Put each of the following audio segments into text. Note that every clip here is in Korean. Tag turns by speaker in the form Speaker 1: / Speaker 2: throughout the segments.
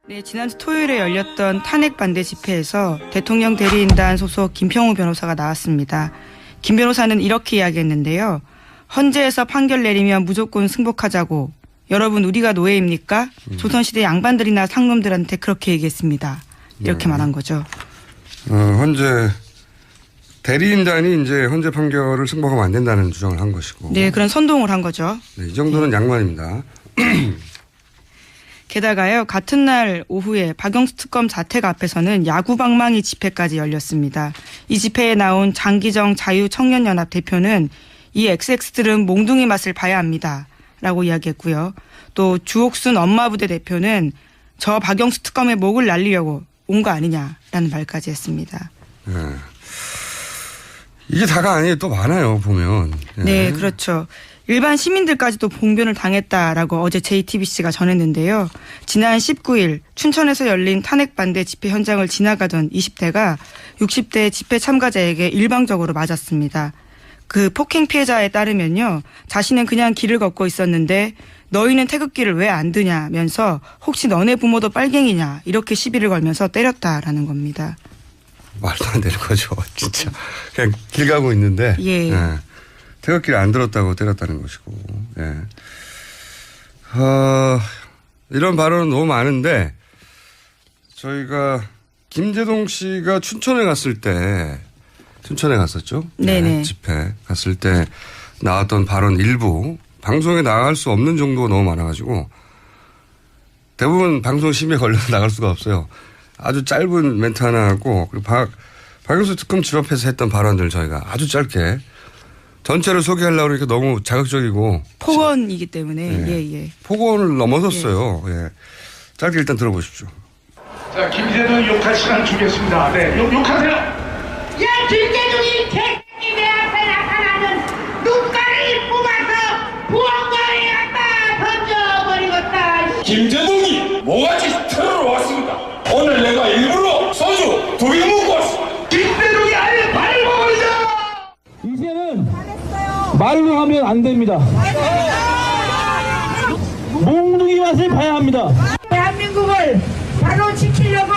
Speaker 1: 네, 지난주 토요일에 열렸던 탄핵 반대 집회에서 대통령 대리인단 소속 김평우 변호사가 나왔습니다. 김 변호사는 이렇게 이야기했는데요. 헌재에서 판결 내리면 무조건 승복하자고. 여러분 우리가 노예입니까? 조선시대 양반들이나 상놈들한테 그렇게 얘기했습니다. 이렇게 말한 거죠.
Speaker 2: 헌재 대리인단이 이제 헌재 판결을 승복하면 안 된다는 주장을 한 것이고.
Speaker 1: 네, 그런 선동을 한 거죠.
Speaker 2: 네, 이 정도는 양반입니다.
Speaker 1: 게다가요, 같은 날 오후에 박영수 특검 자택 앞에서는 야구방망이 집회까지 열렸습니다. 이 집회에 나온 장기정 자유청년연합 대표는 이 XX들은 몽둥이 맛을 봐야 합니다. 라고 이야기했고요. 또 주옥순 엄마부대 대표는 저 박영수 특검의 목을 날리려고 온 거 아니냐라는 말까지 했습니다.
Speaker 2: 네. 이게 다가 아니에요. 또 많아요, 보면.
Speaker 1: 네, 그렇죠. 일반 시민들까지도 봉변을 당했다라고 어제 JTBC가 전했는데요. 지난 19일 춘천에서 열린 탄핵 반대 집회 현장을 지나가던 20대가 60대 집회 참가자에게 일방적으로 맞았습니다. 그 폭행 피해자에 따르면요. 자신은 그냥 길을 걷고 있었는데 너희는 태극기를 왜 안 드냐면서 혹시 너네 부모도 빨갱이냐 이렇게 시비를 걸면서 때렸다라는 겁니다.
Speaker 2: 말도 안 되는 거죠. 진짜. 그냥 길 가고 있는데.
Speaker 1: 예.
Speaker 2: 네. 태극기를 안 들었다고 때렸다는 것이고. 예. 이런 발언은 너무 많은데 저희가 김재동 씨가 춘천에 갔을 때 춘천에 갔었죠.
Speaker 1: 네네.
Speaker 2: 네, 집회 갔을 때 나왔던 발언 일부 방송에 나갈 수 없는 정도가 너무 많아가지고 대부분 방송 심의에 걸려서 나갈 수가 없어요. 아주 짧은 멘트 하나 하고 그리고 박영수 특검 집 앞에서 했던 발언들 저희가 아주 짧게 전체를 소개하려고 그러니까 너무 자극적이고.
Speaker 1: 폭언이기 때문에.
Speaker 2: 네.
Speaker 1: 예.
Speaker 2: 폭언을 넘어섰어요. 예. 짧게 일단 들어보십시오.
Speaker 3: 자, 김재동 욕할 시간 주겠습니다. 네, 욕하세요.
Speaker 4: 야, 김재동이 개새끼 내 앞에 나타나는 눈가를 뽑아서 부엉거리 갖다 던져버리겠다.
Speaker 5: 김재동이 뭐가지 테러로 왔습니다. 오늘 내가 일부러 소주 2병 먹고 왔어.
Speaker 3: 김재동이 아예 발을 먹어버리자.
Speaker 6: 이제는 말로 하면 안 됩니다. 몽둥이 맛을 봐야 합니다.
Speaker 4: 대한민국을 바로 지키려고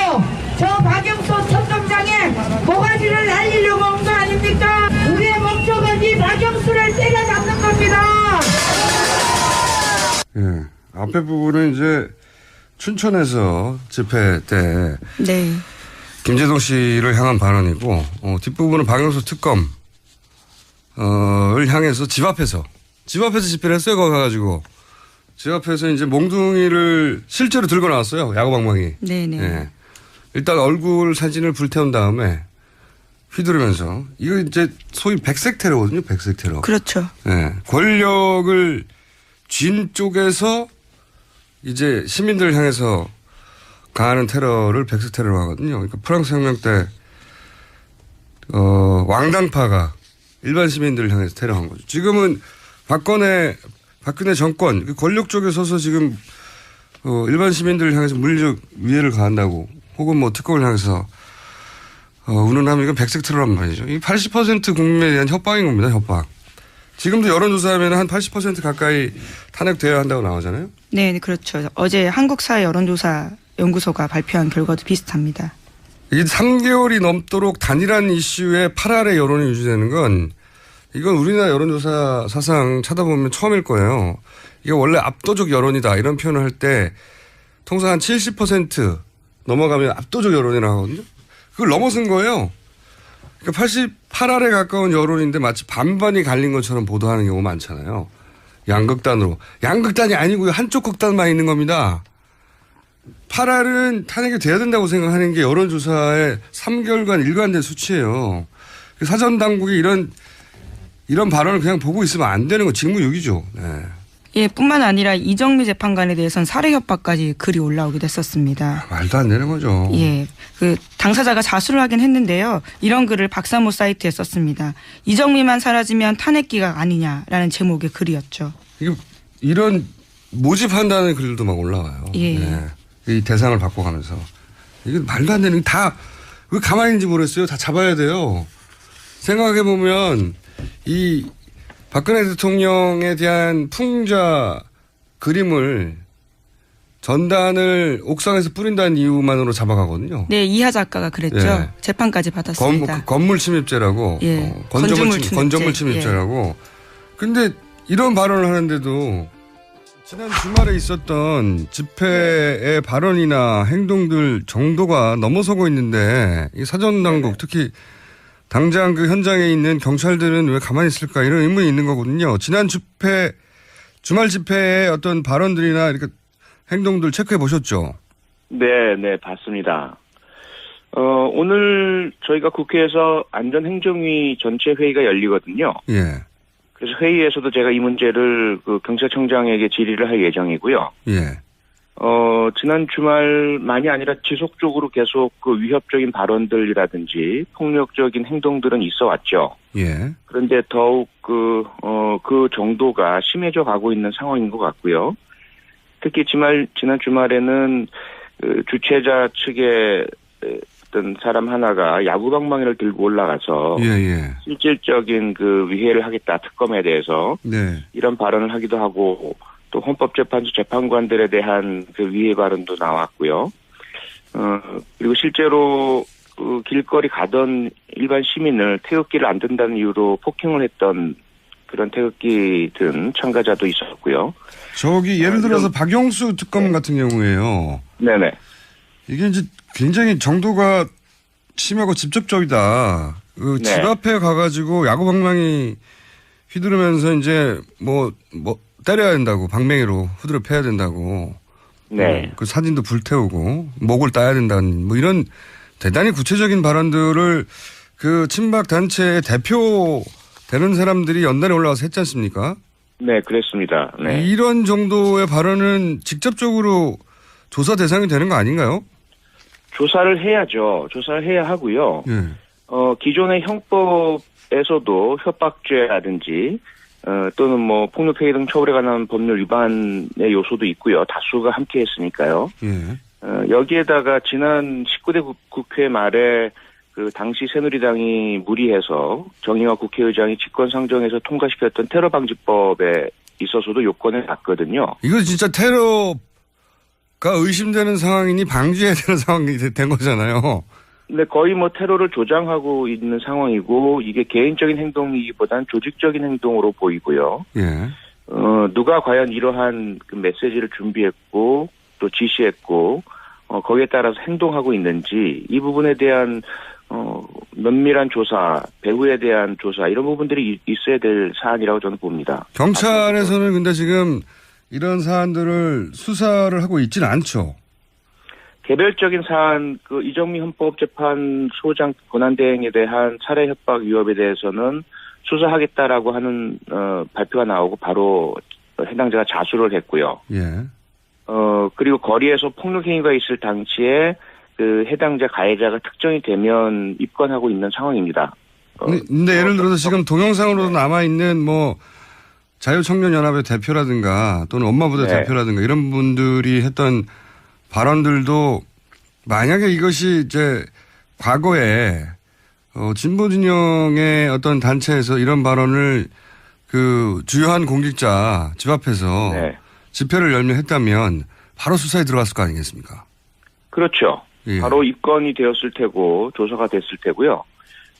Speaker 4: 저 박영수 특검장에 모가지를 날리려고 온 거 아닙니까? 우리의 목적은 이 박영수를 때려잡는 겁니다.
Speaker 2: 예. 앞에 부분은 이제 춘천에서 집회 때.
Speaker 1: 네.
Speaker 2: 김재동 씨를 향한 발언이고, 뒷부분은 박영수 특검, 을 향해서 집 앞에서 집회를 했어요. 거기 가가지고. 집 앞에서 이제 몽둥이를 실제로 들고 나왔어요. 야구방망이.
Speaker 1: 네네.
Speaker 2: 예. 일단 얼굴 사진을 불태운 다음에 휘두르면서 이거 이제 소위 백색 테러거든요. 백색 테러.
Speaker 1: 그렇죠.
Speaker 2: 예. 권력을 쥔 쪽에서 이제 시민들을 향해서 가하는 테러를 백색 테러로 하거든요. 그러니까 프랑스 혁명 때 왕당파가 일반 시민들을 향해서 테러한 거죠. 지금은 박근혜 정권 권력 쪽에 서서 지금 일반 시민들을 향해서 물리적 위해를 가한다고 혹은 뭐 특검을 향해서 운운하면 이건 백색 테러란 말이죠. 이 80% 국민에 대한 협박인 겁니다. 협박. 지금도 여론조사하면 한 80% 가까이 탄핵돼야 한다고 나오잖아요.
Speaker 1: 네, 그렇죠. 어제 한국사회 여론조사 연구소가 발표한 결과도 비슷합니다.
Speaker 2: 이게 3개월이 넘도록 단일한 이슈에 8알의 여론이 유지되는 건 이건 우리나라 여론조사 사상 찾아보면 처음일 거예요. 이게 원래 압도적 여론이다 이런 표현을 할 때 통상 한 70% 넘어가면 압도적 여론이라고 하거든요. 그걸 넘어선 거예요. 그러니까 88알에 가까운 여론인데 마치 반반이 갈린 것처럼 보도하는 경우가 많잖아요. 양극단으로. 양극단이 아니고요. 한쪽 극단만 있는 겁니다. 8알은 탄핵이 돼야 된다고 생각하는 게 여론조사의 3개월간 일관된 수치예요. 사전 당국이 이런 발언을 그냥 보고 있으면 안 되는 거 직무유기죠. 네.
Speaker 1: 예, 뿐만 아니라 이정미 재판관에 대해서는 살해 협박까지 글이 올라오기도 했었습니다.
Speaker 2: 말도 안 되는 거죠.
Speaker 1: 예, 그 당사자가 자수를 하긴 했는데요. 이런 글을 박사모 사이트에 썼습니다. 이정미만 사라지면 탄핵기각 아니냐라는 제목의 글이었죠.
Speaker 2: 이런 모집한다는 글도 막 올라와요.
Speaker 1: 예.
Speaker 2: 네. 이 대상을 바꿔가면서 이게 말도 안 되는 다 왜 가만히 있는지 모르겠어요. 다 잡아야 돼요. 생각해 보면 이 박근혜 대통령에 대한 풍자 그림을 전단을 옥상에서 뿌린다는 이유만으로 잡아가거든요.
Speaker 1: 네, 이하 작가가 그랬죠.
Speaker 2: 예.
Speaker 1: 재판까지 받았습니다.
Speaker 2: 건물 침입죄라고.
Speaker 1: 예.
Speaker 2: 건조물 침입죄라고. 근데 이런 발언을 하는데도 지난 주말에 있었던 집회의 발언이나 행동들 정도가 넘어서고 있는데 이 사전당국 특히 당장 그 현장에 있는 경찰들은 왜 가만히 있을까 이런 의문이 있는 거거든요. 지난 주말 집회의 어떤 발언들이나 이렇게 행동들 체크해 보셨죠?
Speaker 7: 네, 봤습니다. 오늘 저희가 국회에서 안전행정위 전체 회의가 열리거든요.
Speaker 2: 예.
Speaker 7: 그래서 회의에서도 제가 이 문제를 그 경찰청장에게 질의를 할 예정이고요.
Speaker 2: 예.
Speaker 7: 지난 주말만이 아니라 지속적으로 계속 그 위협적인 발언들이라든지 폭력적인 행동들은 있어 왔죠.
Speaker 2: 예.
Speaker 7: 그런데 더욱 그 정도가 심해져 가고 있는 상황인 것 같고요. 특히 지난 주말에는 그 주최자 측의 어떤 사람 하나가 야구방망이를 들고 올라가서
Speaker 2: 예.
Speaker 7: 실질적인 그 위해를 하겠다 특검에 대해서
Speaker 2: 네.
Speaker 7: 이런 발언을 하기도 하고 또 헌법재판소 재판관들에 대한 그 위해 발언도 나왔고요. 그리고 실제로 그 길거리 가던 일반 시민을 태극기를 안 든다는 이유로 폭행을 했던 그런 태극기 든 참가자도 있었고요.
Speaker 2: 저기 예를 들어서 박영수 특검 같은 경우에요.
Speaker 7: 네네.
Speaker 2: 이게 이제 굉장히 정도가 심하고 직접적이다. 그 집 앞에 가가지고 야구방망이 휘두르면서 이제 뭐 때려야 된다고 방망이로 후드려 패야 된다고.
Speaker 7: 네.
Speaker 2: 그 사진도 불태우고 목을 따야 된다는 뭐 이런 대단히 구체적인 발언들을 그 친박 단체의 대표 되는 사람들이 연단에 올라와서 했지 않습니까?
Speaker 7: 네, 그랬습니다. 네.
Speaker 2: 이런 정도의 발언은 직접적으로 조사 대상이 되는 거 아닌가요?
Speaker 7: 조사를 해야죠. 조사를 해야 하고요.
Speaker 2: 예.
Speaker 7: 기존의 형법에서도 협박죄라든지 또는 뭐 폭력행위 등 처벌에 관한 법률 위반의 요소도 있고요. 다수가 함께 했으니까요.
Speaker 2: 예.
Speaker 7: 여기에다가 지난 19대 국회 말에 그 당시 새누리당이 무리해서 정의화 국회의장이 직권상정해서 통과시켰던 테러방지법에 있어서도 요건을 놨거든요.
Speaker 2: 이거 진짜 테러가 의심되는 상황이니 방지해야 되는 상황이 된 거잖아요.
Speaker 7: 근데 거의 뭐 테러를 조장하고 있는 상황이고 이게 개인적인 행동이기보단 조직적인 행동으로 보이고요.
Speaker 2: 예.
Speaker 7: 누가 과연 이러한 그 메시지를 준비했고 또 지시했고 거기에 따라서 행동하고 있는지 이 부분에 대한 면밀한 조사, 배후에 대한 조사 이런 부분들이 있어야 될 사안이라고 저는 봅니다.
Speaker 2: 경찰에서는 근데 지금 이런 사안들을 수사를 하고 있지는 않죠.
Speaker 7: 개별적인 사안, 그 이정미 헌법재판소장 권한대행에 대한 살해 협박 위협에 대해서는 수사하겠다라고 하는 발표가 나오고 바로 해당자가 자수를 했고요.
Speaker 2: 예.
Speaker 7: 그리고 거리에서 폭력 행위가 있을 당시에 그 해당자 가해자가 특정이 되면 입건하고 있는 상황입니다.
Speaker 2: 근데 예를 들어서 지금 동영상으로도 남아있는 뭐 자유청년연합의 대표라든가 또는 엄마부대 대표라든가 이런 분들이 했던 발언들도 만약에 이것이 이제 과거에 진보 진영의 어떤 단체에서 이런 발언을 그 주요한 공직자 집 앞에서 집회를 열며 했다면 바로 수사에 들어갔을 거 아니겠습니까?
Speaker 7: 그렇죠.
Speaker 2: 예.
Speaker 7: 바로 입건이 되었을 테고 조사가 됐을 테고요.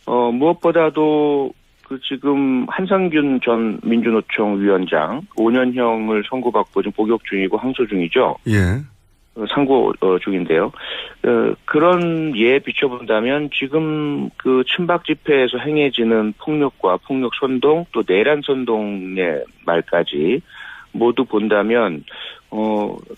Speaker 7: 무엇보다도 그 지금 한상균 전 민주노총 위원장 5년형을 선고받고 지금 복역 중이고 항소 중이죠.
Speaker 2: 예.
Speaker 7: 상고 중인데요. 그런 예에 비춰본다면 지금 그 친박 집회에서 행해지는 폭력과 폭력 선동 또 내란 선동의 말까지 모두 본다면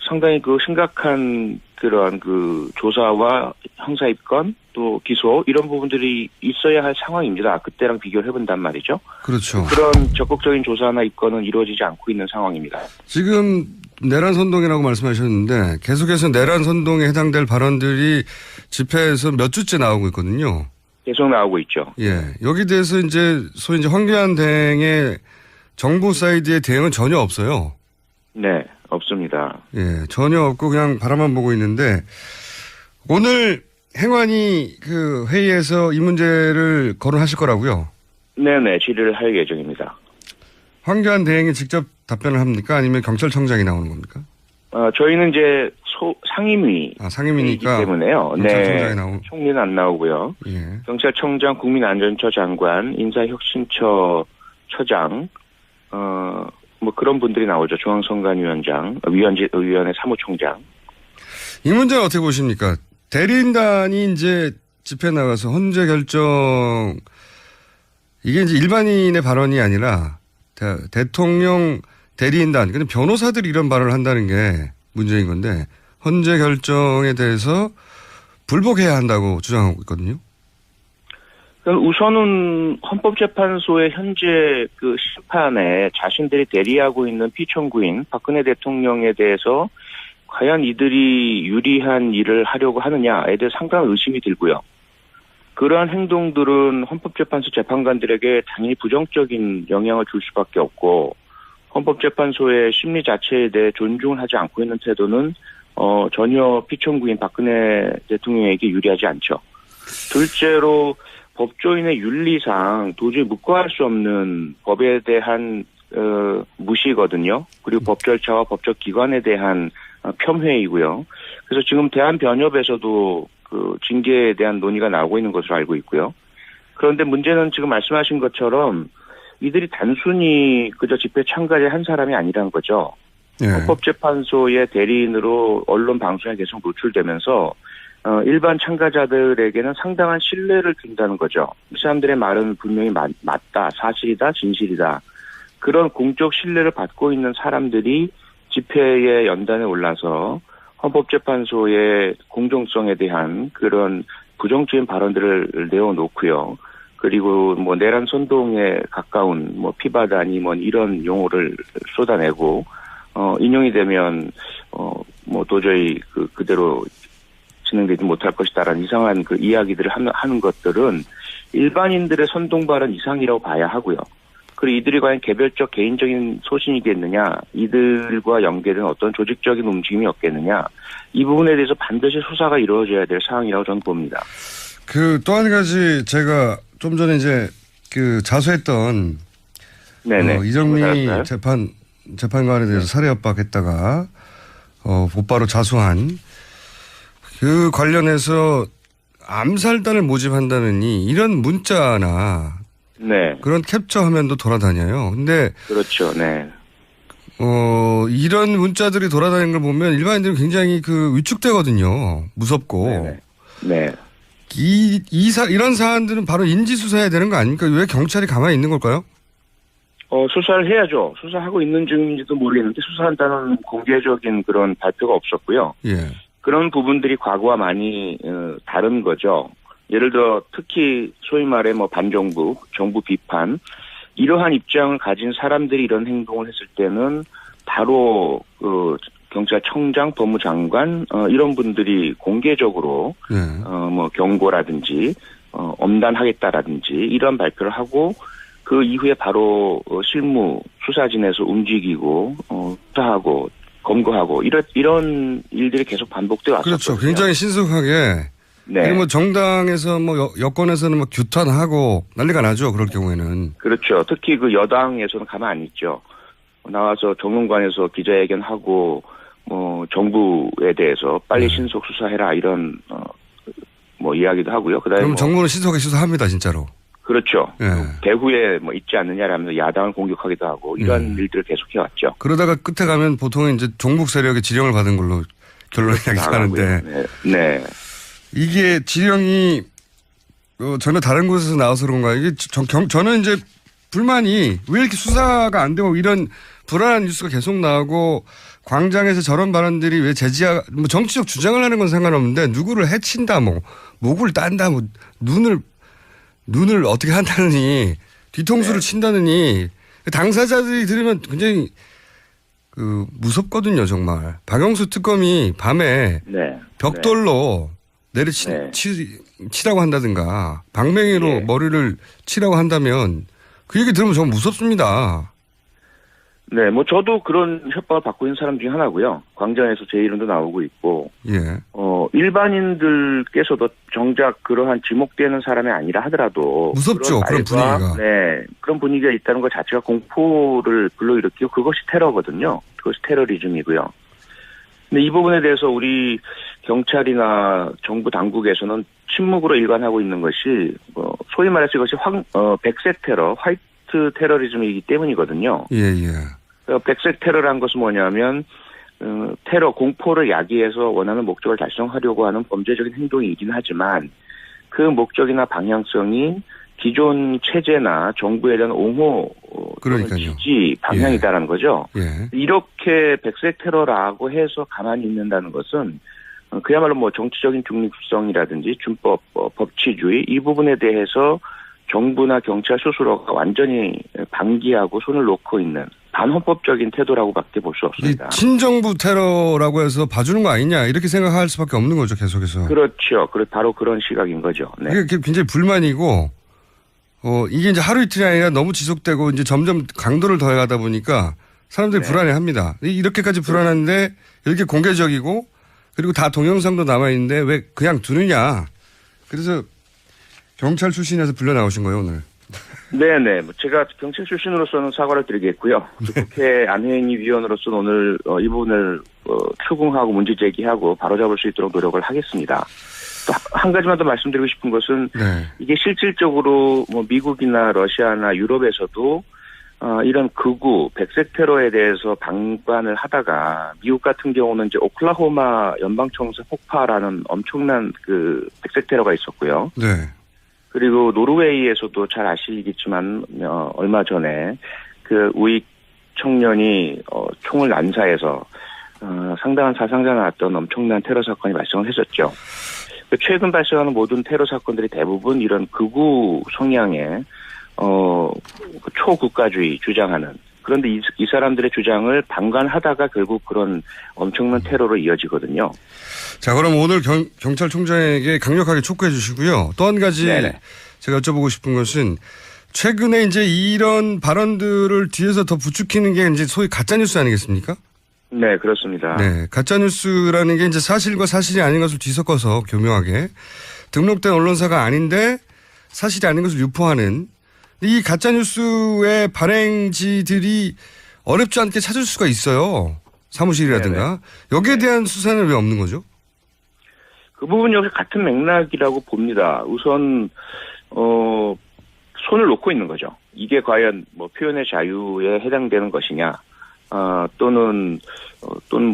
Speaker 7: 상당히 그 심각한 그러한 그 조사와 형사 입건 또 기소 이런 부분들이 있어야 할 상황입니다. 그때랑 비교를 해본단 말이죠.
Speaker 2: 그렇죠.
Speaker 7: 그런 적극적인 조사나 입건은 이루어지지 않고 있는 상황입니다.
Speaker 2: 지금 내란 선동이라고 말씀하셨는데 계속해서 내란 선동에 해당될 발언들이 집회에서 몇 주째 나오고 있거든요.
Speaker 7: 계속 나오고 있죠.
Speaker 2: 예. 여기 대해서 이제 소위 이제 황교안 대행의 정부 사이드의 대응은 전혀 없어요.
Speaker 7: 네, 없습니다.
Speaker 2: 예, 전혀 없고 그냥 바라만 보고 있는데 오늘 행안위 그 회의에서 이 문제를 거론하실 거라고요?
Speaker 7: 네네, 질의를 할 예정입니다.
Speaker 2: 황교안 대행이 직접 답변을 합니까? 아니면 경찰청장이 나오는 겁니까?
Speaker 7: 저희는 이제 상임위.
Speaker 2: 상임위니까.
Speaker 7: 때문에요.
Speaker 2: 경찰청장이 나오고.
Speaker 7: 총리는 안 나오고요.
Speaker 2: 예.
Speaker 7: 경찰청장, 국민안전처 장관, 인사혁신처 처장, 뭐 그런 분들이 나오죠. 중앙선관위원장, 위원회 사무총장.
Speaker 2: 이 문제는 어떻게 보십니까? 대리인단이 이제 집회 나가서 헌재 결정, 이게 이제 일반인의 발언이 아니라 대통령 대리인단, 근데 변호사들이 이런 발언을 한다는 게 문제인 건데, 헌재 결정에 대해서 불복해야 한다고 주장하고 있거든요.
Speaker 7: 우선은 헌법재판소의 현재 그 심판에 자신들이 대리하고 있는 피청구인 박근혜 대통령에 대해서 과연 이들이 유리한 일을 하려고 하느냐에 대해 상당한 의심이 들고요. 그러한 행동들은 헌법재판소 재판관들에게 당연히 부정적인 영향을 줄 수밖에 없고, 헌법재판소의 심리 자체에 대해 존중을 하지 않고 있는 태도는 전혀 피청구인 박근혜 대통령에게 유리하지 않죠. 둘째로 법조인의 윤리상 도저히 묵과할 수 없는 법에 대한 무시거든요. 그리고 법 절차와 법적 기관에 대한 폄훼이고요. 그래서 지금 대한변협에서도 그 징계에 대한 논의가 나오고 있는 것으로 알고 있고요. 그런데 문제는 지금 말씀하신 것처럼 이들이 단순히 그저 집회 참가자 한 사람이 아니라는 거죠.
Speaker 2: 예.
Speaker 7: 헌법재판소의 대리인으로 언론 방송에 계속 노출되면서 일반 참가자들에게는 상당한 신뢰를 준다는 거죠. 이 사람들의 말은 분명히 맞다, 사실이다, 진실이다. 그런 공적 신뢰를 받고 있는 사람들이 집회의 연단에 올라서 헌법재판소의 공정성에 대한 그런 부정적인 발언들을 내어놓고요. 그리고 뭐 내란 선동에 가까운 뭐 피바다니 뭐 이런 용어를 쏟아내고 인용이 되면 뭐 도저히 그대로 진행되지 못할 것이다라는 이상한 그 이야기들을 하는 것들은 일반인들의 선동 발언 이상이라고 봐야 하고요. 그리고 이들이 과연 개별적 개인적인 소신이겠느냐, 이들과 연계된 어떤 조직적인 움직임이 없겠느냐, 이 부분에 대해서 반드시 수사가 이루어져야 될 상황이라고 저는 봅니다.
Speaker 2: 또 한 가지 제가 좀 전에 이제 자수했던 이정미 재판관에 대해서 살해 협박했다가 곧바로 자수한 그 관련해서 암살단을 모집한다느니 이런 문자나 그런 캡처 화면도 돌아다녀요. 근데 그렇죠. 네. 이런 문자들이 돌아다니는 걸 보면 일반인들은 굉장히 위축되거든요. 무섭고. 네. 이런 사안들은 바로 인지수사해야 되는 거 아닙니까? 왜 경찰이 가만히 있는 걸까요?
Speaker 7: 수사를 해야죠. 수사하고 있는 중인지도 모르겠는데 수사한다는 공개적인 그런 발표가 없었고요.
Speaker 2: 예.
Speaker 7: 그런 부분들이 과거와 많이 다른 거죠. 예를 들어 특히 소위 말해 반정부, 정부 비판 이러한 입장을 가진 사람들이 이런 행동을 했을 때는 바로 경찰청장, 법무장관 이런 분들이 공개적으로 경고라든지 엄단하겠다라든지 이런 발표를 하고 그 이후에 바로 실무 수사진에서 움직이고 수사하고 검거하고 이런 일들이 계속 반복되어 왔었거든요.
Speaker 2: 그렇죠. 굉장히 신속하게. 네. 정당에서 여권에서는 규탄하고 난리가 나죠. 그럴 경우에는.
Speaker 7: 그렇죠. 특히 여당에서는 가만 안 있죠. 나와서 정론관에서 기자회견하고 정부에 대해서 빨리 신속 수사해라 이런 이야기도 하고요. 그다음에
Speaker 2: 그럼 정부는 신속하게 수사합니다, 진짜로.
Speaker 7: 그렇죠. 네. 배후에 있지 않느냐라면서 야당을 공격하기도 하고 이런 일들을 계속해 왔죠.
Speaker 2: 그러다가 끝에 가면 보통 이제 종북 세력의 지령을 받은 걸로 결론이 나가는데.
Speaker 7: 네.
Speaker 2: 이게 지령이 전혀 다른 곳에서 나와서 그런가. 이게 저는 이제 불만이 왜 이렇게 수사가 안 되고 이런 불안한 뉴스가 계속 나오고 광장에서 저런 발언들이 왜 정치적 주장을 하는 건 상관없는데 누구를 해친다, 목을 딴다, 눈을 어떻게 한다느니 뒤통수를 친다느니 당사자들이 들으면 굉장히 무섭거든요, 정말. 박영수 특검이 밤에 벽돌로 치라고 한다든가 방맹이로 머리를 치라고 한다면 그 얘기 들으면 정말 무섭습니다.
Speaker 7: 네, 저도 그런 협박을 받고 있는 사람 중에 하나고요. 광장에서 제 이름도 나오고 있고, 일반인들께서도 정작 그러한 지목되는 사람이 아니라 하더라도
Speaker 2: 무섭죠. 그런 분위기가.
Speaker 7: 네, 그런 분위기가 있다는 것 자체가 공포를 불러일으키고 그것이 테러거든요. 그것이 테러리즘이고요. 근데 이 부분에 대해서 우리 경찰이나 정부 당국에서는 침묵으로 일관하고 있는 것이 소위 말해서 이것이 백색 테러, 화이트 테러리즘이기 때문이거든요.
Speaker 2: 예.
Speaker 7: 백색 테러라는 것은 뭐냐면 테러 공포를 야기해서 원하는 목적을 달성하려고 하는 범죄적인 행동이긴 하지만 그 목적이나 방향성이 기존 체제나 정부에 대한 옹호 또는 지지 방향이다라는 거죠.
Speaker 2: 예.
Speaker 7: 이렇게 백색 테러라고 해서 가만히 있는다는 것은 그야말로 뭐 정치적인 중립성이라든지 준법, 법치주의 이 부분에 대해서 정부나 경찰 스스로가 완전히 방기하고 손을 놓고 있는 반헌법적인 태도라고밖에 볼 수 없습니다.
Speaker 2: 친정부 테러라고 해서 봐주는 거 아니냐 이렇게 생각할 수밖에 없는 거죠, 계속해서.
Speaker 7: 그렇죠. 바로 그런 시각인 거죠. 네.
Speaker 2: 이게 굉장히 불만이고 이게 이제 하루 이틀이 아니라 너무 지속되고 이제 점점 강도를 더해가다 보니까 사람들이
Speaker 7: 네.
Speaker 2: 불안해합니다. 이렇게까지 불안한데 이렇게 공개적이고 그리고 다 동영상도 남아있는데 왜 그냥 두느냐. 그래서 경찰 출신에서 불려 나오신 거예요, 오늘.
Speaker 7: 네네. 제가 경찰 출신으로서는 사과를 드리겠고요. 국회 안회행위위원으로서는 오늘 이 부분을 추궁하고 문제 제기하고 바로잡을 수 있도록 노력을 하겠습니다. 또 한 가지만 더 말씀드리고 싶은 것은
Speaker 2: 네.
Speaker 7: 이게 실질적으로 뭐 미국이나 러시아나 유럽에서도 이런 극우 백색 테러에 대해서 방관을 하다가 미국 같은 경우는 이제 오클라호마 연방청사 폭파라는 엄청난 그 백색 테러가 있었고요.
Speaker 2: 네.
Speaker 7: 그리고 노르웨이에서도 잘 아시겠지만 얼마 전에 그 우익 청년이 총을 난사해서 상당한 사상자 나왔던 엄청난 테러 사건이 발생을 했었죠. 최근 발생하는 모든 테러 사건들이 대부분 이런 극우 성향의 초국가주의 주장하는 그런데 이 사람들의 주장을 방관하다가 결국 그런 엄청난 테러로 이어지거든요.
Speaker 2: 자, 그럼 오늘 경찰총장에게 강력하게 촉구해 주시고요. 또 한 가지
Speaker 7: 네네.
Speaker 2: 제가 여쭤보고 싶은 것은 최근에 이제 이런 발언들을 뒤에서 더 부추기는 게 이제 소위 가짜뉴스 아니겠습니까?
Speaker 7: 네, 그렇습니다.
Speaker 2: 네. 가짜뉴스라는 게 이제 사실과 사실이 아닌 것을 뒤섞어서 교묘하게 등록된 언론사가 아닌데 사실이 아닌 것을 유포하는 이 가짜뉴스의 발행지들이 어렵지 않게 찾을 수가 있어요. 사무실이라든가.
Speaker 7: 네네.
Speaker 2: 여기에 대한 수사는 왜 없는 거죠?
Speaker 7: 그 부분 역시 같은 맥락이라고 봅니다. 우선 손을 놓고 있는 거죠. 이게 과연 뭐 표현의 자유에 해당되는 것이냐, 또는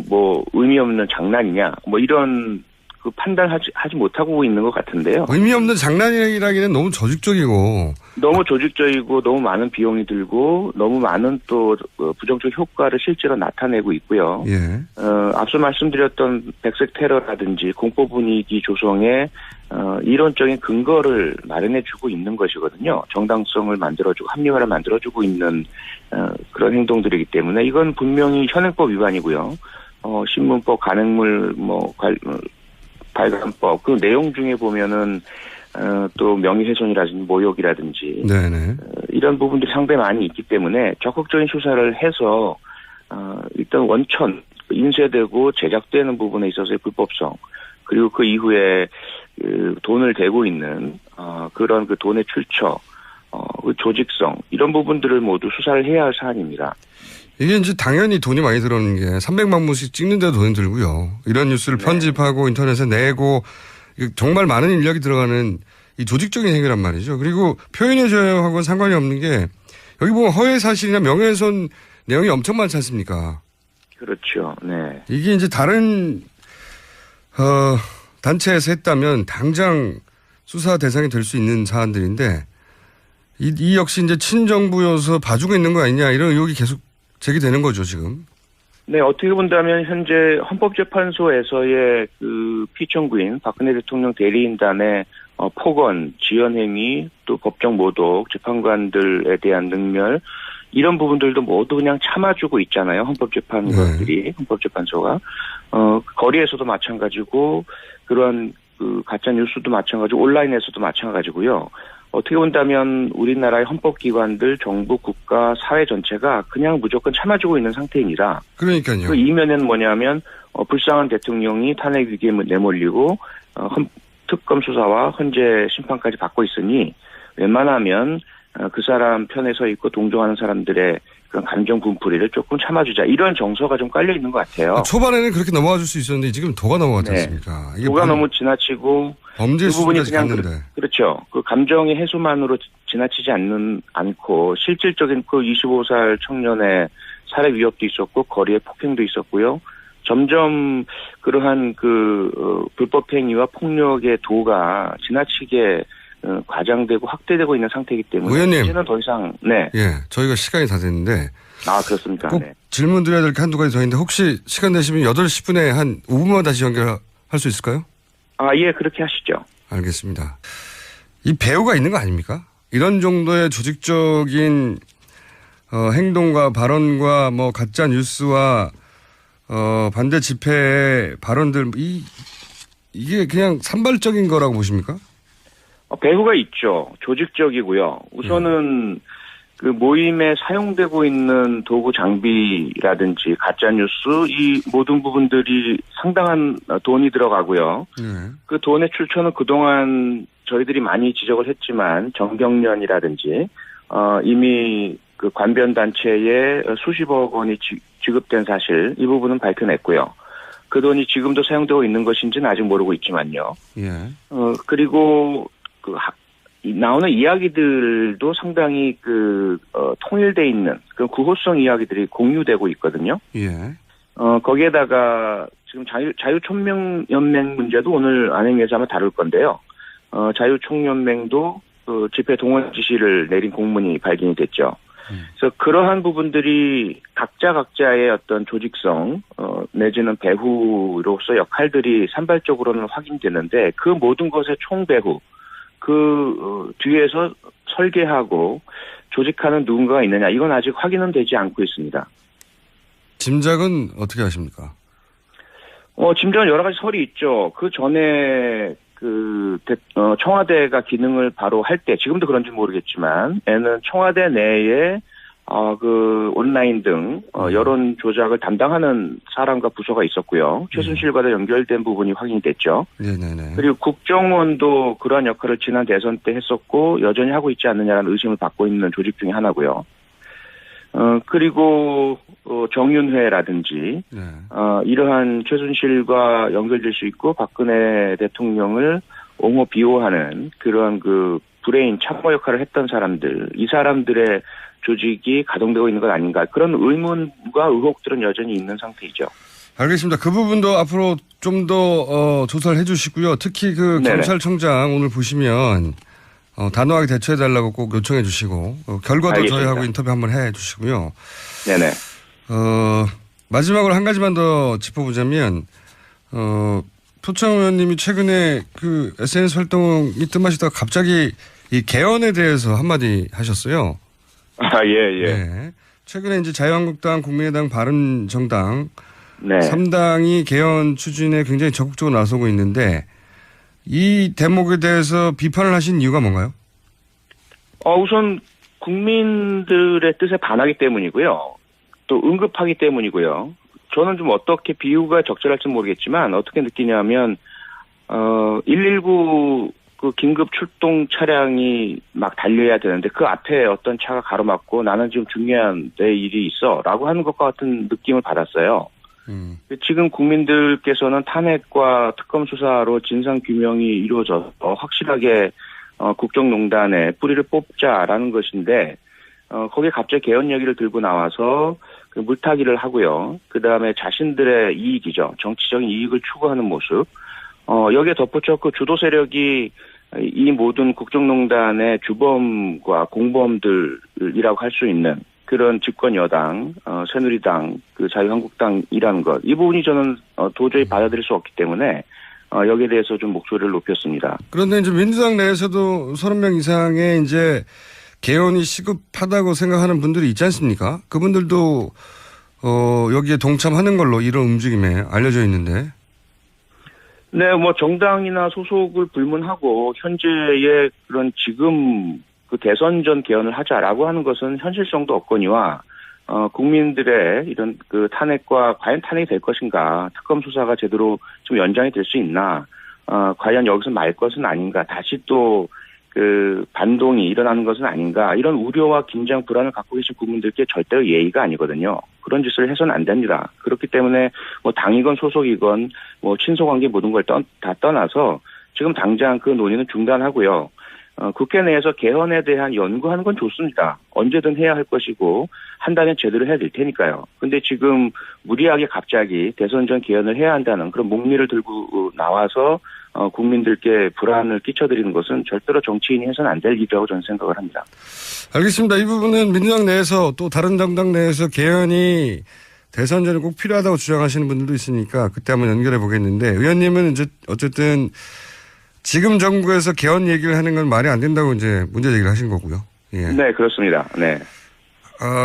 Speaker 7: 뭐 의미 없는 장난이냐, 뭐 이런 그 판단하지 못하고 있는 것 같은데요.
Speaker 2: 의미 없는 장난이라기는 너무 조직적이고.
Speaker 7: 너무 조직적이고 너무 많은 비용이 들고 너무 많은 또 부정적 효과를 실제로 나타내고 있고요.
Speaker 2: 예.
Speaker 7: 앞서 말씀드렸던 백색 테러라든지 공포 분위기 조성에 이론적인 근거를 마련해주고 있는 것이거든요. 정당성을 만들어주고 합리화를 만들어주고 있는 그런 행동들이기 때문에 이건 분명히 현행법 위반이고요. 신문법, 간행물 발간법 그 내용 중에 보면은 또 명예훼손이라든지 모욕이라든지
Speaker 2: 네네.
Speaker 7: 이런 부분들이 상당히 많이 있기 때문에 적극적인 수사를 해서 일단 원천 인쇄되고 제작되는 부분에 있어서의 불법성 그리고 그 이후에 돈을 대고 있는 그런 그 돈의 출처 그 조직성 이런 부분들을 모두 수사를 해야 할 사안입니다.
Speaker 2: 이게 이제 당연히 돈이 많이 들어오는 게 300만 부씩 찍는데도 돈이 들고요. 이런 뉴스를
Speaker 7: 네.
Speaker 2: 편집하고 인터넷에 내고 정말 많은 인력이 들어가는 이 조직적인 행위란 말이죠. 그리고 표현의 자유하고는 상관이 없는 게 여기 보면 허위사실이나 명예훼손 내용이 엄청 많지 않습니까?
Speaker 7: 그렇죠. 네.
Speaker 2: 이게 이제 다른 단체에서 했다면 당장 수사 대상이 될 수 있는 사안들인데 이 역시 이제 친정부여서 봐주고 있는 거 아니냐 이런 의혹이 계속 제기되는 거죠, 지금.
Speaker 7: 네, 어떻게 본다면 현재 헌법재판소에서의 그 피청구인 박근혜 대통령 대리인단의 폭언, 지연행위, 또 법정 모독, 재판관들에 대한 능멸 이런 부분들도 모두 그냥 참아주고 있잖아요. 헌법재판관들이, 헌법재판소가. 거리에서도 마찬가지고 그런 그 가짜 뉴스도 마찬가지고 온라인에서도 마찬가지고요. 어떻게 본다면 우리나라의 헌법기관들, 정부, 국가, 사회 전체가 그냥 무조건 참아주고 있는 상태입니다.
Speaker 2: 그러니까요.
Speaker 7: 그 이면에는 뭐냐면 불쌍한 대통령이 탄핵 위기에 내몰리고 특검 수사와 헌재 심판까지 받고 있으니 웬만하면 그 사람 편에 서 있고 동조하는 사람들의 그런 감정 분풀이를 조금 참아주자 이런 정서가 좀 깔려 있는 것 같아요.
Speaker 2: 초반에는 그렇게 넘어가 줄 수 있었는데 지금 도가 넘어갔지
Speaker 7: 네.
Speaker 2: 않습니까? 이게
Speaker 7: 도가 너무 지나치고
Speaker 2: 범죄
Speaker 7: 그 부분이
Speaker 2: 수준까지
Speaker 7: 그냥
Speaker 2: 갔는데.
Speaker 7: 그렇죠. 그 감정의 해소만으로 지나치지 않고 실질적인 그 25살 청년의 살해 위협도 있었고 거리에 폭행도 있었고요. 점점 그러한 불법 행위와 폭력의 도가 지나치게 과장되고 확대되고 있는 상태이기 때문에
Speaker 2: 의원님.
Speaker 7: 이제는 더 이상 네.
Speaker 2: 예, 저희가 시간이 다 됐는데
Speaker 7: 아 그렇습니까?
Speaker 2: 꼭
Speaker 7: 네.
Speaker 2: 질문 드려야 될 게 한두 가지 더 있는데 혹시 시간 되시면 8시 10분에 한 5분만 다시 연결할 수 있을까요?
Speaker 7: 아, 예, 그렇게 하시죠.
Speaker 2: 알겠습니다. 이 배후가 있는 거 아닙니까? 이런 정도의 조직적인 행동과 발언과 뭐 가짜 뉴스와 반대 집회의 발언들 이게 그냥 산발적인 거라고 보십니까?
Speaker 7: 배후가 있죠. 조직적이고요. 우선은 그 모임에 사용되고 있는 도구 장비라든지 가짜뉴스 이 모든 부분들이 상당한 돈이 들어가고요.
Speaker 2: 네.
Speaker 7: 그 돈의 출처는 그동안 저희들이 많이 지적을 했지만 정경련이라든지 이미 그 관변단체에 수십억 원이 지급된 사실 이 부분은 밝혀냈고요. 그 돈이 지금도 사용되고 있는 것인지는 아직 모르고 있지만요.
Speaker 2: 예.
Speaker 7: 그리고 나오는 이야기들도 상당히 통일돼 있는 그 구호성 이야기들이 공유되고 있거든요.
Speaker 2: 예.
Speaker 7: 거기에다가 지금 자유총연맹 문제도 오늘 안행위에서 아마 다룰 건데요. 자유총연맹도 집회 동원 지시를 내린 공문이 발견이 됐죠. 그래서 그러한 부분들이 각자의 어떤 조직성 내지는 배후로서 역할들이 산발적으로는 확인되는데 그 모든 것의 총배후 뒤에서 설계하고 조직하는 누군가가 있느냐 이건 아직 확인은 되지 않고 있습니다.
Speaker 2: 짐작은 어떻게 하십니까?
Speaker 7: 짐작은 여러 가지 설이 있죠. 그 전에 청와대가 기능을 바로 할 때 지금도 그런지 모르겠지만 에는 청와대 내에 온라인 등 여론 조작을 담당하는 사람과 부서가 있었고요. 최순실과도 연결된 부분이 확인이 됐죠.
Speaker 2: 네네네.
Speaker 7: 그리고 국정원도 그러한 역할을 지난 대선 때 했었고 여전히 하고 있지 않느냐라는 의심을 받고 있는 조직 중에 하나고요. 그리고 정윤회라든지
Speaker 2: 네.
Speaker 7: 이러한 최순실과 연결될 수 있고 박근혜 대통령을 옹호 비호하는 그런 브레인 참모 역할을 했던 사람들 이 사람들의 조직이 가동되고 있는 것 아닌가 그런 의문과 의혹들은 여전히 있는 상태이죠.
Speaker 2: 알겠습니다. 그 부분도 앞으로 좀 더 조사를 해 주시고요. 특히
Speaker 7: 네네.
Speaker 2: 경찰청장 오늘 보시면 단호하게 대처해달라고 꼭 요청해 주시고 결과도
Speaker 7: 알겠습니다.
Speaker 2: 저희하고 인터뷰 한번 해 주시고요.
Speaker 7: 네네.
Speaker 2: 마지막으로 한 가지만 더 짚어보자면 표창 의원님이 최근에 SNS 활동이 뜸하시다가 갑자기 이 개헌에 대해서 한마디 하셨어요.
Speaker 7: 예.
Speaker 2: 네. 최근에 이제 자유한국당, 국민의당, 바른정당
Speaker 7: 네.
Speaker 2: 3당이 개헌 추진에 굉장히 적극적으로 나서고 있는데 이 대목에 대해서 비판을 하신 이유가 뭔가요?
Speaker 7: 우선 국민들의 뜻에 반하기 때문이고요. 또 응급하기 때문이고요. 저는 좀 어떻게 비유가 적절할지 모르겠지만 어떻게 느끼냐면 119 긴급 출동 차량이 막 달려야 되는데 그 앞에 어떤 차가 가로막고 나는 지금 중요한 내 일이 있어라고 하는 것과 같은 느낌을 받았어요. 지금 국민들께서는 탄핵과 특검 수사로 진상 규명이 이루어져서 확실하게 국정농단에 뿌리를 뽑자라는 것인데 거기에 갑자기 개헌 얘기를 들고 나와서 물타기를 하고요. 그 다음에 자신들의 이익이죠. 정치적인 이익을 추구하는 모습. 여기에 덧붙여 주도 세력이 이 모든 국정농단의 주범과 공범들이라고 할 수 있는 그런 집권 여당, 새누리당, 자유한국당이라는 것. 이 부분이 저는 도저히 받아들일 수 없기 때문에 여기에 대해서 좀 목소리를 높였습니다.
Speaker 2: 그런데 이제 민주당 내에서도 30명 이상의 이제 개헌이 시급하다고 생각하는 분들이 있지 않습니까? 그분들도 여기에 동참하는 걸로 이런 움직임에 알려져 있는데.
Speaker 7: 네, 정당이나 소속을 불문하고 현재의 그런 지금 대선 전 개헌을 하자라고 하는 것은 현실성도 없거니와 국민들의 이런 탄핵과 과연 탄핵이 될 것인가, 특검 수사가 제대로 좀 연장이 될 수 있나, 과연 여기서 말 것은 아닌가, 다시 또 그 반동이 일어나는 것은 아닌가 이런 우려와 긴장 불안을 갖고 계신 국민들께 절대로 예의가 아니거든요. 그런 짓을 해서는 안 됩니다. 그렇기 때문에 뭐 당이건 소속이건 뭐 친소관계 모든 걸 다 떠나서 지금 당장 그 논의는 중단하고요. 국회 내에서 개헌에 대한 연구하는 건 좋습니다. 언제든 해야 할 것이고 한다면 제대로 해야 될 테니까요. 근데 지금 무리하게 갑자기 대선 전 개헌을 해야 한다는 그런 목리를 들고 나와서 국민들께 불안을 끼쳐드리는 것은 절대로 정치인이 해서는 안 될 일이라고 저는 생각을 합니다.
Speaker 2: 알겠습니다. 이 부분은 민주당 내에서 또 다른 정당 내에서 개헌이 대선 전에 꼭 필요하다고 주장하시는 분들도 있으니까 그때 한번 연결해 보겠는데 의원님은 이제 어쨌든 지금 정부에서 개헌 얘기를 하는 건 말이 안 된다고 이제 문제 제기를 하신 거고요. 예.
Speaker 7: 네, 그렇습니다. 네.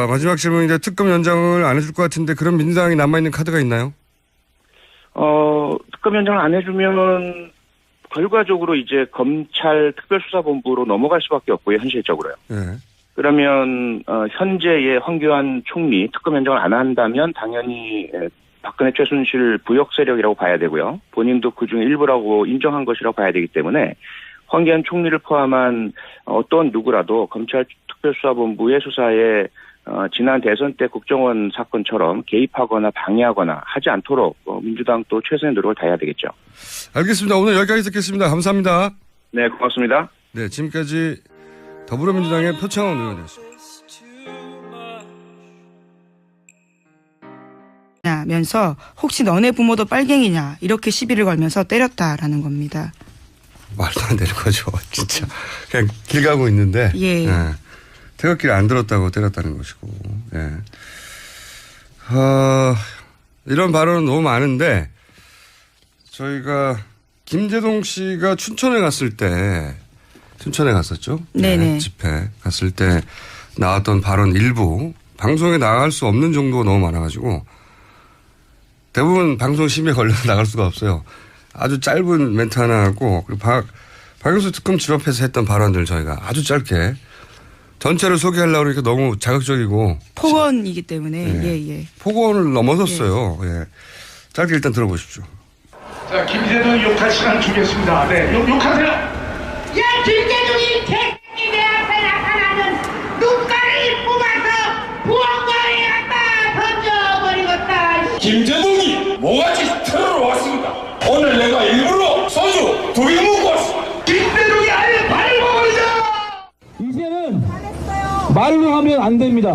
Speaker 2: 마지막 질문인데 특검 연장을 안 해줄 것 같은데 그럼 민주당이 남아있는 카드가 있나요?
Speaker 7: 특검 연장을 안 해주면 결과적으로 이제 검찰 특별수사본부로 넘어갈 수밖에 없고요, 현실적으로요.
Speaker 2: 예.
Speaker 7: 그러면 현재의 황교안 총리 특검 연장을 안 한다면 당연히 박근혜 최순실 부역 세력이라고 봐야 되고요. 본인도 그중 일부라고 인정한 것이라고 봐야 되기 때문에 황교안 총리를 포함한 어떤 누구라도 검찰 특별수사본부의 수사에 지난 대선 때 국정원 사건처럼 개입하거나 방해하거나 하지 않도록 민주당 또 최선의 노력을 다해야 되겠죠.
Speaker 2: 알겠습니다. 오늘 여기까지 듣겠습니다. 감사합니다.
Speaker 7: 네, 고맙습니다.
Speaker 2: 네, 지금까지 더불어민주당의 표창원 의원이었습니다.
Speaker 1: 면서 혹시 너네 부모도 빨갱이냐 이렇게 시비를 걸면서 때렸다라는 겁니다.
Speaker 2: 말도 안 되는 거죠. 진짜. 그냥 길 가고 있는데.
Speaker 1: 예.
Speaker 2: 태극기를 안 들었다고 때렸다는 것이고. 예. 이런 발언은 너무 많은데 저희가 김재동 씨가 춘천에 갔었죠.
Speaker 1: 네네.
Speaker 2: 집회 갔을 때 나왔던 발언 일부 방송에 나갈 수 없는 정도가 너무 많아가지고 대부분 방송 심의에 걸려서 나갈 수가 없어요. 아주 짧은 멘트 하나 하고 그리고 박영수 특검 집 앞에서 했던 발언들 저희가 아주 짧게 전체를 소개하려고 그러니까 너무 자극적이고
Speaker 1: 폭언이기 때문에 예.
Speaker 2: 폭언을 넘어섰어요. 예. 짧게 일단 들어보십시오.
Speaker 3: 자, 김재동 욕할 시간 주겠습니다. 네, 욕하세요.
Speaker 4: 야, 김재동이 개X이 내 앞에 나타나는 눈가를 뽑아서 부엉거에 갖다 던져버리겠다.
Speaker 5: 김재동이 모가지 털으러 왔습니다. 오늘 내가 일부러 소주 2병 먹고 왔습니다.
Speaker 3: 김재동이 아예 발을 먹어버리자.
Speaker 6: 이제는 말로 하면 안 됩니다.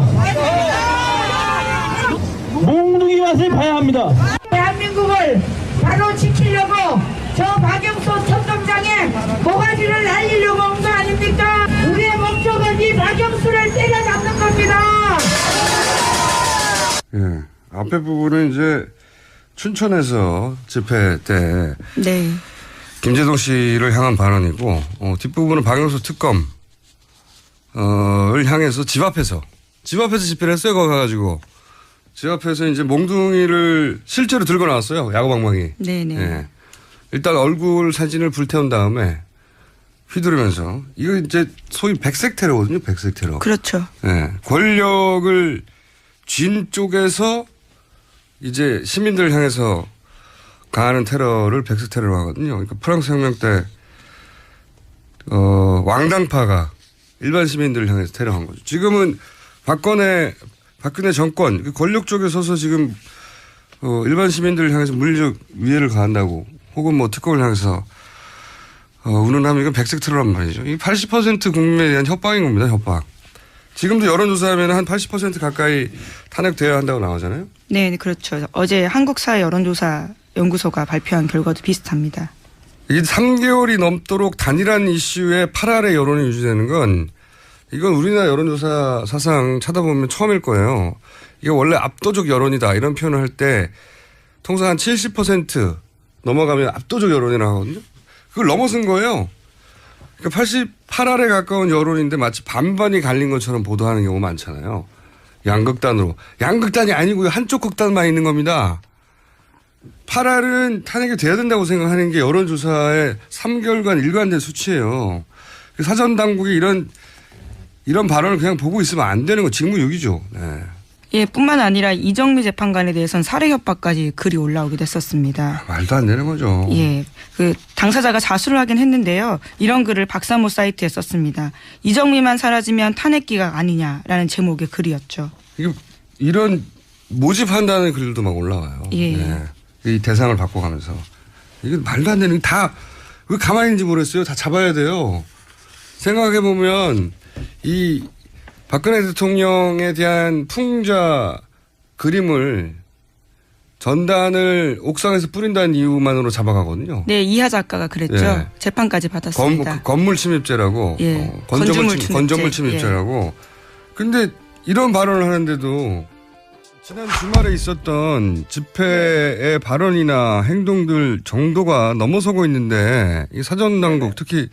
Speaker 6: 몽둥이 맛을 봐야 합니다.
Speaker 4: 대한민국을 바로 지키려고 저 박영수 첩검장에 모가지를 날리려고 온 거 아닙니까? 우리의 목적은 이 박영수를 때려잡는 겁니다.
Speaker 2: 예. 앞에 부분은 이제 춘천에서 집회 때
Speaker 1: 네.
Speaker 2: 김재동 씨를 향한 발언이고 뒷부분은 박영수 특검 을 향해서 집 앞에서 집회를 했어요. 거기 가가지고 집 앞에서 이제 몽둥이를 실제로 들고 나왔어요. 야구방망이.
Speaker 1: 네네.
Speaker 2: 예. 일단 얼굴 사진을 불태운 다음에 휘두르면서 이거 이제 소위 백색 테러거든요. 백색 테러.
Speaker 1: 그렇죠.
Speaker 2: 예. 권력을 쥔 쪽에서 이제 시민들을 향해서 가하는 테러를 백색 테러로 하거든요. 그러니까 프랑스 혁명 때 왕당파가 일반 시민들을 향해서 테러한 거죠. 지금은 박근혜 정권 권력 쪽에 서서 지금 일반 시민들을 향해서 물리적 위해를 가한다고 혹은 뭐 특검을 향해서 운운하면 이건 백색 테러란 말이죠. 이 80% 국민에 대한 협박인 겁니다. 협박. 지금도 여론조사하면 한 80% 가까이 탄핵되어야 한다고 나오잖아요.
Speaker 1: 네, 그렇죠. 어제 한국사회 여론조사 연구소가 발표한 결과도 비슷합니다.
Speaker 2: 이게 3개월이 넘도록 단일한 이슈에 8알의 여론이 유지되는 건 이건 우리나라 여론조사 사상 찾아보면 처음일 거예요. 이게 원래 압도적 여론이다 이런 표현을 할 때 통상 한 70% 넘어가면 압도적 여론이라고 하거든요. 그걸 넘어선 거예요. 그러니까 88알에 가까운 여론인데 마치 반반이 갈린 것처럼 보도하는 경우가 많잖아요. 양극단으로. 양극단이 아니고요. 한쪽 극단만 있는 겁니다. 8알은 탄핵이 돼야 된다고 생각하는 게 여론조사의 3개월간 일관된 수치예요. 사전당국이 이런 발언을 그냥 보고 있으면 안 되는 거 직무유기죠. 네.
Speaker 1: 예, 뿐만 아니라 이정미 재판관에 대해서는 살해 협박까지 글이 올라오기도 했었습니다.
Speaker 2: 말도 안 되는 거죠.
Speaker 1: 예, 그 당사자가 자수를 하긴 했는데요. 이런 글을 박사모 사이트에 썼습니다. 이정미만 사라지면 탄핵 기각 아니냐라는 제목의 글이었죠.
Speaker 2: 이런 모집한다는 글도 막 올라와요.
Speaker 1: 예.
Speaker 2: 네. 이 대상을 바꿔가면서. 이게 말도 안 되는, 다, 왜 가만히 있는지 모르겠어요. 다 잡아야 돼요. 생각해보면, 이 박근혜 대통령에 대한 풍자 그림을 전단을 옥상에서 뿌린다는 이유만으로 잡아가거든요.
Speaker 1: 네, 이하 작가가 그랬죠.
Speaker 2: 예.
Speaker 1: 재판까지 받았습니다.
Speaker 2: 건물 침입죄라고.
Speaker 1: 예.
Speaker 2: 건조물 침입죄라고. 근데 이런 발언을 하는데도 지난 주말에 있었던 집회의 발언이나 행동들 정도가 넘어서고 있는데 이 사전당국 특히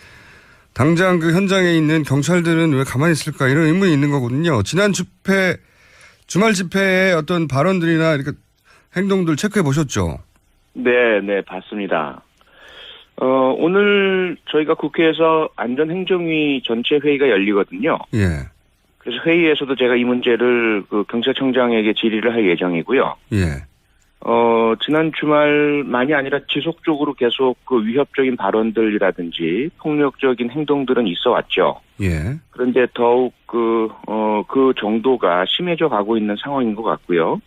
Speaker 2: 당장 그 현장에 있는 경찰들은 왜 가만히 있을까 이런 의문이 있는 거거든요. 지난 주말 집회의 어떤 발언들이나 이렇게 행동들 체크해 보셨죠?
Speaker 7: 네, 봤습니다. 오늘 저희가 국회에서 안전행정위 전체 회의가 열리거든요.
Speaker 2: 예.
Speaker 7: 그래서 회의에서도 제가 이 문제를 그 경찰청장에게 질의를 할 예정이고요.
Speaker 2: 예.
Speaker 7: 지난 주말만이 아니라 지속적으로 계속 그 위협적인 발언들이라든지 폭력적인 행동들은 있어 왔죠.
Speaker 2: 예.
Speaker 7: 그런데 더욱 그 정도가 심해져 가고 있는 상황인 것 같고요.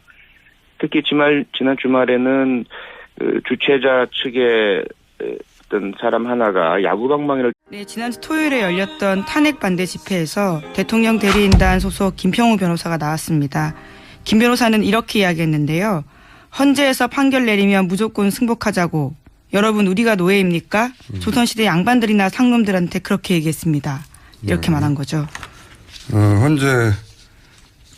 Speaker 7: 특히 지난 주말에는 그 주최자 측의 어떤 사람 하나가 야구방망이를
Speaker 1: 네, 지난 토요일에 열렸던 탄핵 반대 집회에서 대통령 대리인단 소속 김평우 변호사가 나왔습니다. 김 변호사는 이렇게 이야기했는데요. 헌재에서 판결 내리면 무조건 승복하자고. 여러분 우리가 노예입니까? 조선시대 양반들이나 상놈들한테 그렇게 얘기했습니다. 이렇게 말한 거죠.
Speaker 2: 헌재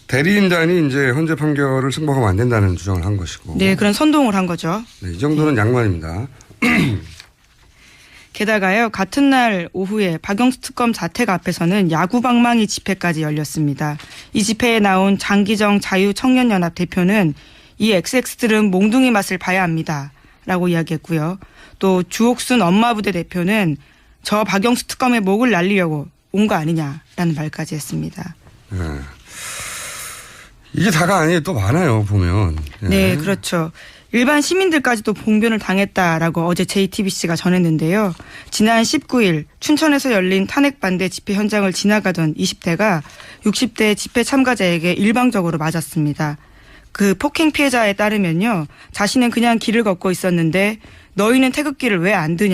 Speaker 2: 대리인단이 이제 헌재 판결을 승복하면 안 된다는 주장을 한 것이고.
Speaker 1: 네, 그런 선동을 한 거죠.
Speaker 2: 네, 이 정도는 양반입니다.
Speaker 1: 게다가요, 같은 날 오후에 박영수 특검 자택 앞에서는 야구방망이 집회까지 열렸습니다. 이 집회에 나온 장기정 자유청년연합 대표는 이 XX들은 몽둥이 맛을 봐야 합니다. 라고 이야기했고요. 또 주옥순 엄마부대 대표는 저 박영수 특검의 목을 날리려고 온 거 아니냐라는 말까지 했습니다.
Speaker 2: 네. 이게 다가 아니에요. 또 많아요, 보면.
Speaker 1: 네, 그렇죠. 일반 시민들까지도 봉변을 당했다라고 어제 JTBC가 전했는데요. 지난 19일 춘천에서 열린 탄핵 반대 집회 현장을 지나가던 20대가 60대 집회 참가자에게 일방적으로 맞았습니다. 그 폭행 피해자에 따르면요. 자신은 그냥 길을 걷고 있었는데 너희는 태극기를 왜 안 드냐.